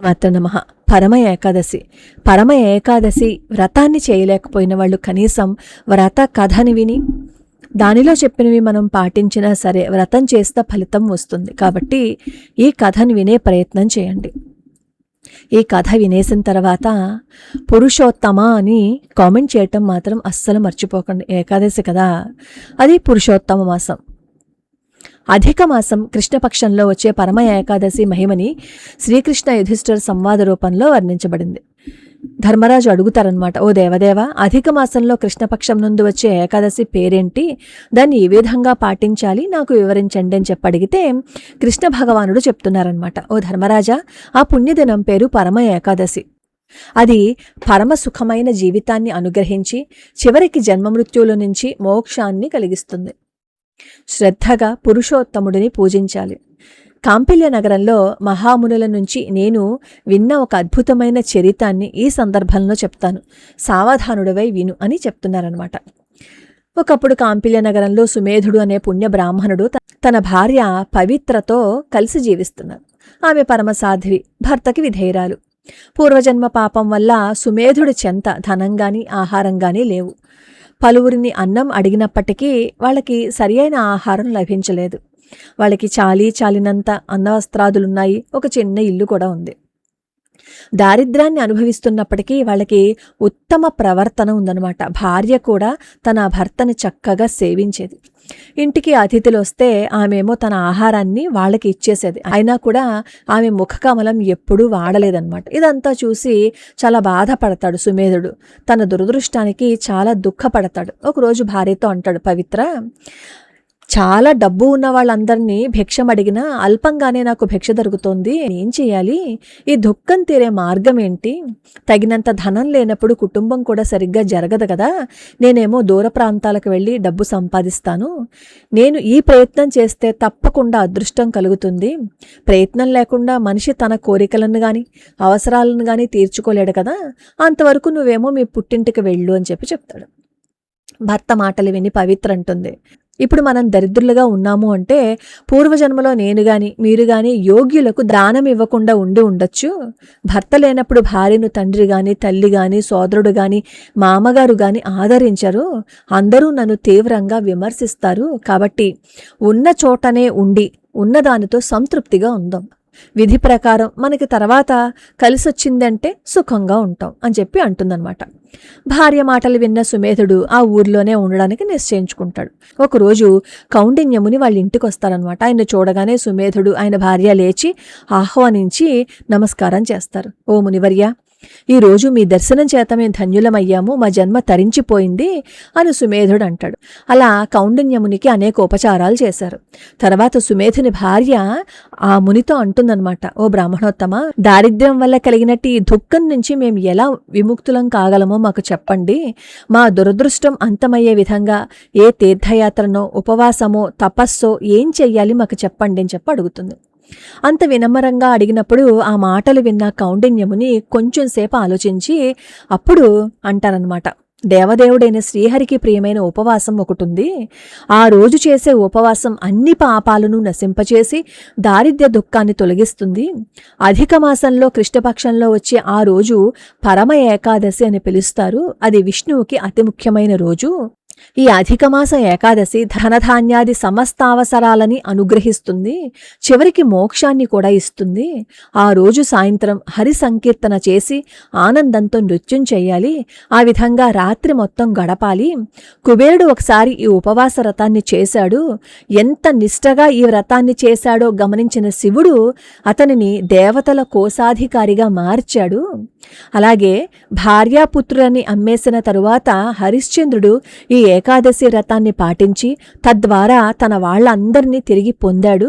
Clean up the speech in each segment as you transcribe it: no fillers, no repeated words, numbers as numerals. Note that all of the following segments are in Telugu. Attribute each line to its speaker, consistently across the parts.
Speaker 1: మాత్ర నమః. పరమ ఏకాదశి. పరమ ఏకాదశి వ్రతాన్ని చేయలేకపోయిన వాళ్ళు కనీసం వ్రత కథని విని దానిలో చెప్పినవి మనం పాటించినా సరే వ్రతం చేస్తే ఫలితం వస్తుంది. కాబట్టి ఈ కథని వినే ప్రయత్నం చేయండి. ఈ కథ వినేసిన తర్వాత పురుషోత్తమ అని కామెంట్ చేయటం మాత్రం అస్సలు మర్చిపోకండి. ఏకాదశి కదా, అది పురుషోత్తమ మాసం. అధిక మాసం కృష్ణపక్షంలో వచ్చే పరమ ఏకాదశి మహిమని శ్రీకృష్ణ యుధిష్ఠిర సంవాద రూపంలో వర్ణించబడింది. ధర్మరాజు అడుగుతారనమాట, ఓ దేవదేవ, అధిక మాసంలో కృష్ణపక్షం నుండి వచ్చే ఏకాదశి పేరేంటి, దాన్ని ఏ విధంగా పాటించాలి నాకు వివరించండి అని చెప్పి అడిగితే కృష్ణ భగవానుడు చెప్తున్నారనమాట, ఓ ధర్మరాజా, ఆ పుణ్యదినం పేరు పరమ ఏకాదశి. అది పరమ సుఖమైన జీవితాన్ని అనుగ్రహించి చివరికి జన్మమృత్యువుల నుంచి మోక్షాన్ని కలిగిస్తుంది. శ్రద్ధగా పురుషోత్తముడిని పూజించాలి. కాంపిల్య నగరంలో మహామునుల నుంచి నేను విన్న ఒక అద్భుతమైన చరితాన్ని ఈ సందర్భంలో చెప్తాను, సావధానుడివై విను అని చెప్తున్నారనమాట. ఒకప్పుడు కాంపిల్య నగరంలో సుమేధుడు అనే పుణ్య బ్రాహ్మణుడు తన భార్య పవిత్రతో కలిసి జీవిస్తున్నారు. ఆమె పరమసాధ్వి, భర్తకి విధేయురాలు. పూర్వజన్మ పాపం వల్ల సుమేధుడి చెంత ధనంగాని ఆహారంగాని లేవు. పలువురిని అన్నం అడిగినప్పటికీ వాళ్ళకి సరి అయిన ఆహారం లభించలేదు. వాళ్ళకి చాలినంత అన్నవస్త్రాదులున్నాయి, ఒక చిన్న ఇల్లు కూడా ఉంది. దారిద్ర్యాన్ని అనుభవిస్తున్నప్పటికీ వాళ్ళకి ఉత్తమ ప్రవర్తన ఉందన్నమాట. భార్య కూడా తన భర్తని చక్కగా సేవించేది. ఇంటికి అతిథులు వస్తే ఆమెమో తన ఆహారాన్ని వాళ్ళకి ఇచ్చేసేది. అయినా కూడా ఆమె ముఖకమలం ఎప్పుడూ వాడలేదన్నమాట. ఇదంతా చూసి చాలా బాధపడతాడు సుమేధుడు. తన దురదృష్టానికి చాలా దుఃఖపడతాడు. ఒకరోజు భార్యతో అంటాడు, పవిత్ర, చాలా డబ్బు ఉన్న వాళ్ళందరినీ భిక్షం అడిగినా అల్పంగానే నాకు భిక్ష దొరుకుతోంది, ఏం చేయాలి? ఈ దుఃఖం తీరే మార్గం ఏంటి? తగినంత ధనం లేనప్పుడు కుటుంబం కూడా సరిగ్గా జరగదు కదా. నేనేమో దూర ప్రాంతాలకు వెళ్ళి డబ్బు సంపాదిస్తాను. నేను ఈ ప్రయత్నం చేస్తే తప్పకుండా అదృష్టం కలుగుతుంది. ప్రయత్నం లేకుండా మనిషి తన కోరికలను కానీ అవసరాలను కానీ తీర్చుకోలేడు కదా. అంతవరకు నువ్వేమో మీ పుట్టింటికి వెళ్ళు అని చెప్తాడు. భర్త మాటలు విని పవిత్ర అంటుంది, ఇప్పుడు మనం దరిద్రులుగా ఉన్నాము అంటే పూర్వజన్మలో నేను గాని మీరు గాని యోగ్యులకు దానం ఇవ్వకుండా ఉండొచ్చు. భర్త లేనప్పుడు భార్యను తండ్రి గాని తల్లి గాని సోదరుడు గాని మామగారు గాని ఆదరించరు. అందరూ నన్ను తీవ్రంగా విమర్శిస్తారు. కాబట్టి ఉన్న చోటనే ఉండి ఉన్నదానితో సంతృప్తిగా ఉందాం. విధి ప్రకారం మనకి తర్వాత కలిసొచ్చిందంటే సుఖంగా ఉంటాం అని చెప్పి అంటుందన్నమాట. భార్య మాటలు విన్న సుమేధుడు ఆ ఊర్లోనే ఉండడానికి నిశ్చయించుకుంటాడు. ఒకరోజు కౌండిన్యముని వాళ్ళ ఇంటికి వస్తారనమాట. ఆయన చూడగానే సుమేధుడు ఆయన భార్య లేచి ఆహ్వానించి నమస్కారం చేస్తారు. ఓ మునివర్య, ఈరోజు మీ దర్శనం చేత మేము ధన్యులమయ్యాము, మా జన్మ తరించిపోయింది అని సుమేధుడు అంటాడు. అలా కౌండిన్యమునికి అనేక ఉపచారాలు చేశారు. తర్వాత సుమేధుని భార్య ఆ మునితో అంటుందన్నమాట, ఓ బ్రాహ్మణోత్తమ, దారిద్ర్యం వల్ల కలిగినట్టు ఈ దుఃఖం నుంచి మేము ఎలా విముక్తులం కాగలమో మాకు చెప్పండి. మా దురదృష్టం అంతమయ్యే విధంగా ఏ తీర్థయాత్రనో ఉపవాసమో తపస్సో ఏం చెయ్యాలి మాకు చెప్పండి అని చెప్పి అడుగుతుంది. అంత వినమ్రంగా అడిగినప్పుడు ఆ మాటలు విన్న కౌండిన్యముని కొంచెం సేపు ఆలోచించి అప్పుడు అంటారనమాట, దేవదేవుడైన శ్రీహరికి ప్రియమైన ఉపవాసం ఒకటుంది. ఆ రోజు చేసే ఉపవాసం అన్ని పాపాలను నశింపచేసి దారిద్ర్య దుఃఖాన్ని తొలగిస్తుంది. అధిక మాసంలో కృష్ణపక్షంలో వచ్చే ఆ రోజు పరమ ఏకాదశి అని పిలుస్తారు. అది విష్ణువుకి అతి ముఖ్యమైన రోజు. ఈ అధికమాస ఏకాదశి ధనధాన్యాది సమస్తావసరాలని అనుగ్రహిస్తుంది. చివరికి మోక్షాన్ని కూడా ఇస్తుంది. ఆ రోజు సాయంత్రం హరి సంకీర్తన చేసి ఆనందంతో నృత్యం చేయాలి. ఆ విధంగా రాత్రి మొత్తం గడపాలి. కుబేరుడు ఒకసారి ఈ ఉపవాస వ్రతాన్ని చేశాడు. ఎంత నిష్టగా ఈ వ్రతాన్ని చేశాడో గమనించిన శివుడు అతనిని దేవతల కోశాధికారిగా మార్చాడు. అలాగే భార్యాపుత్రులని అమ్మేసిన తరువాత హరిశ్చంద్రుడు ఈ ఏకాదశి వ్రతాన్ని పాటించి తద్వారా తన వాళ్ళందరినీ తిరిగి పొందాడు.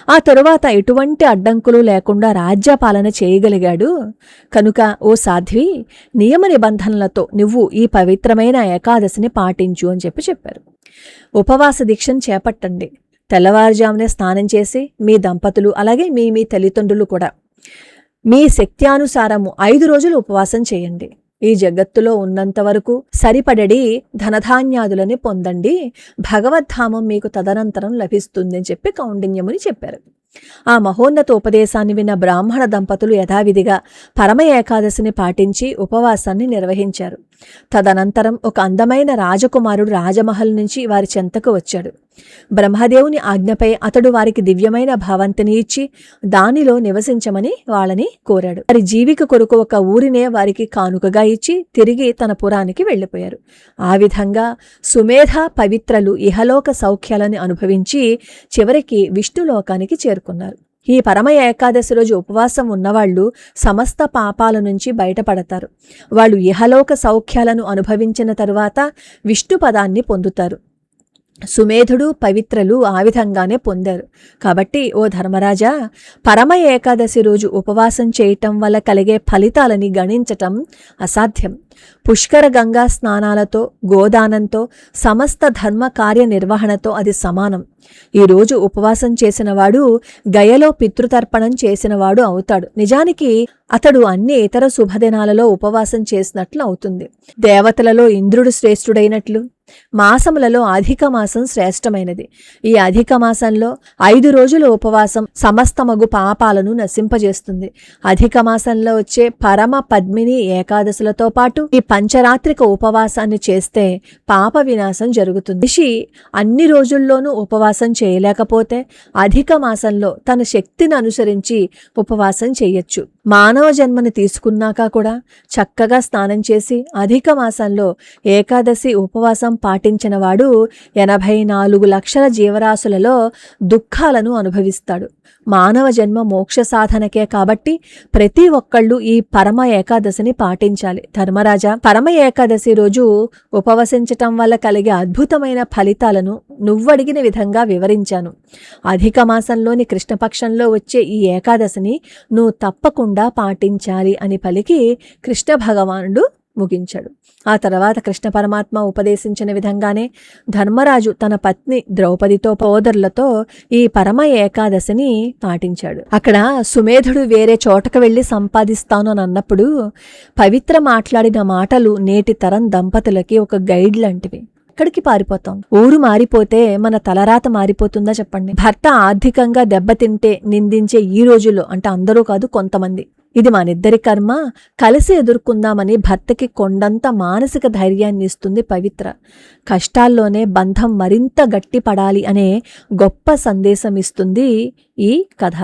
Speaker 1: ఆ తరువాత ఎటువంటి అడ్డంకులు లేకుండా రాజ్యపాలన చేయగలిగాడు. కనుక ఓ సాధ్వి, నియమ నిబంధనలతో నువ్వు ఈ పవిత్రమైన ఏకాదశిని పాటించు అని చెప్పారు. ఉపవాస దీక్షను చేపట్టండి. తెల్లవారుజామునే స్నానం చేసి మీ దంపతులు అలాగే మీ తల్లిదండ్రులు కూడా మీ శక్త్యానుసారము 5 రోజులు ఉపవాసం చేయండి. ఈ జగత్తులో ఉన్నంతవరకు సరిపడడి ధనధాన్యాదులని పొందండి. భగవద్ధామం మీకు తదనంతరం లభిస్తుంది అని చెప్పి కౌండిన్యముని చెప్పారు. ఆ మహోన్నత ఉపదేశాన్ని విన్న బ్రాహ్మణ దంపతులు యథావిధిగా పరమ ఏకాదశిని పాటించి ఉపవాసాన్ని నిర్వహించారు. తదనంతరం ఒక అందమైన రాజకుమారుడు రాజమహల్ నుంచి వారి చెంతకు వచ్చాడు. బ్రహ్మదేవుని ఆజ్ఞపై అతడు వారికి దివ్యమైన భవంతిని ఇచ్చి దానిలో నివసించమని వాళ్ళని కోరాడు. వారి జీవిక కొరకు ఒక ఊరినే వారికి కానుకగా ఇచ్చి తిరిగి తన పురానికి వెళ్లిపోయారు. ఆ విధంగా సుమేధ పవిత్రలు ఇహలోక సౌఖ్యాలను అనుభవించి చివరికి విష్ణులోకానికి చేరుకున్నారు. ఈ పరమ ఏకాదశి రోజు ఉపవాసం ఉన్నవాళ్లు సమస్త పాపాల నుంచి బయటపడతారు. వాళ్ళు ఇహలోక సౌఖ్యాలను అనుభవించిన తరువాత విష్ణు పదాన్ని పొందుతారు. సుమేధుడు పవిత్రలు ఆ విధంగానే పొందారు. కాబట్టి ఓ ధర్మరాజా, పరమ ఏకాదశి రోజు ఉపవాసం చేయటం వల్ల కలిగే ఫలితాలని గణించటం అసాధ్యం. పుష్కర గంగా స్నానాలతో, గోదానంతో, సమస్త ధర్మ కార్య నిర్వహణతో అది సమానం. ఈరోజు ఉపవాసం చేసినవాడు గయలో పితృతర్పణం చేసినవాడు అవుతాడు. నిజానికి అతడు అన్ని ఇతర శుభదినాలలో ఉపవాసం చేసినట్లు అవుతుంది. దేవతలలో ఇంద్రుడు శ్రేష్ఠుడైనట్లు మాసములలో అధిక మాసం శ్రేష్టమైనది. ఈ అధిక మాసంలో 5 రోజుల ఉపవాసం సమస్తమగు పాపాలను నశింపజేస్తుంది. అధిక మాసంలో వచ్చే పరమ పద్మిని ఏకాదశులతో పాటు ఈ పంచరాత్రిక ఉపవాసాన్ని చేస్తే పాప వినాశం జరుగుతుంది. ఋషి అన్ని రోజుల్లోనూ ఉపవాసం చేయలేకపోతే అధిక మాసంలో తన శక్తిని అనుసరించి ఉపవాసం చేయొచ్చు. మానవ జన్మని తీసుకున్నాక కూడా చక్కగా స్నానం చేసి అధిక మాసంలో ఏకాదశి ఉపవాసం పాటించిన వాడు 84 లక్షల జీవరాశులలో దుఃఖాలను అనుభవిస్తాడు. మానవ జన్మ మోక్ష సాధనకే కాబట్టి ప్రతి ఒక్కళ్ళు ఈ పరమ ఏకాదశిని పాటించాలి. ధర్మరాజా, పరమ ఏకాదశి రోజు ఉపవసించటం వల్ల కలిగే అద్భుతమైన ఫలితాలను నువ్వడిగిన విధంగా వివరించాను. అధిక మాసంలోని కృష్ణపక్షంలో వచ్చే ఈ ఏకాదశిని నువ్వు తప్పకుండా పాటించాలి అని పలికి కృష్ణ భగవానుడు ముగించాడు. ఆ తర్వాత కృష్ణ పరమాత్మ ఉపదేశించిన విధంగానే ధర్మరాజు తన పత్ని ద్రౌపదితో సోదరులతో ఈ పరమ ఏకాదశిని పాటించాడు. అక్కడ సుమేధుడు వేరే చోటకు వెళ్లి సంపాదిస్తాను అని అన్నప్పుడు పవిత్ర మాట్లాడిన మాటలు నేటి తరం దంపతులకి ఒక గైడ్ లాంటివి. ఎక్కడికి పారిపోతాం? ఊరు మారిపోతే మన తలరాత మారిపోతుందా చెప్పండి? భర్త ఆర్థికంగా దెబ్బతింటే నిందించే ఈ రోజుల్లో, అంటే అందరూ కాదు కొంతమంది, ఇది మనిద్దరి కర్మ, కలిసి ఎదుర్కొందామని భర్తకి కొండంత మానసిక ధైర్యాన్ని ఇస్తుంది పవిత్ర. కష్టాల్లోనే బంధం మరింత గట్టిపడాలి అనే గొప్ప సందేశం ఇస్తుంది ఈ కథ.